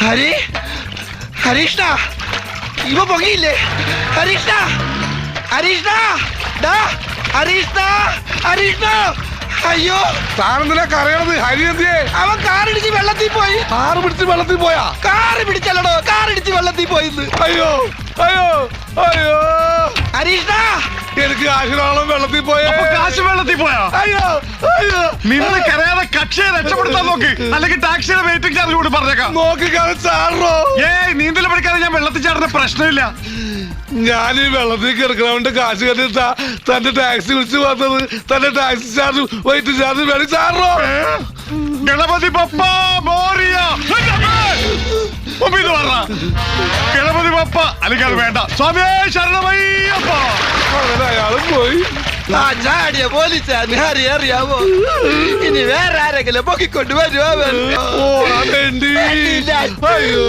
ഹരി, ഹരീഷ്ണ, ഇവ പൊങ്ങിയില്ലേ? ഹരീഷ്ണ, ഹരീഷ്ണ, ഡാ, ഹരീഷ്ണ, ഹരീഷ്ണ. അയ്യോ, താനെന്തിനാ കരയണത്? ഹരി എന്തിയെ? അവൻ കാറിടിച്ച് വെള്ളത്തിൽ പോയി. കാറ് പിടിച്ച് വെള്ളത്തിൽ പോയാ? കാറ് പിടിച്ചല്ലടോ, കാറിടിച്ച് വെള്ളത്തിൽ പോയിന്ന്. അയ്യോ അയ്യോ അയ്യോ, ഹരീഷ്ണ, എനിക്ക് കാശിനോളം വെള്ളത്തിൽ പോയാ. കാശ് വെള്ളത്തിൽ പോയാ? അയ്യോ അയ്യോ, നിന്ന് കരയാതെ കക്ഷിയെ രക്ഷപ്പെടുത്താൻ നോക്ക്, അല്ലെങ്കിൽ ടാക്സിയുടെ വെയിറ്റിംഗ് ചാർജ് കൂടി പറഞ്ഞേക്കാം. നോക്കിക്കാണ് ചാടോ. ഏയ്, നീന്തൽ പഠിക്കാതെ ഞാൻ വെള്ളത്തിൽ ചാടുന്ന പ്രശ്നമില്ല. ഞാൻ ഈ വെള്ളത്തിൽ കിടക്കണോണ്ട് കാശ് കണ്ടിട്ടാ തന്റെ ടാക്സി വിളിച്ച് വന്നത്. തന്റെ ടാക്സി ചാർജ് വെയിറ്റ് ചാർജ് വേണം ചാടോ. ഗണപതി പപ്പ മോറിയ ഗണപതി പപ്പ, അല്ലെങ്കിൽ അത് വേണ്ട. സ്വാമിയേ ശരണമയ്യപ്പ. അങ്ങനെ അയാളും പോയി. ആ ചാടിയ പോലീസാണ് ഹരി, അറിയാവോ? ഇനി വേറെ ആരെങ്കിലും പൊക്കിക്കൊണ്ട് വരുമോ? ഓ, അതെന്തി. അയ്യോ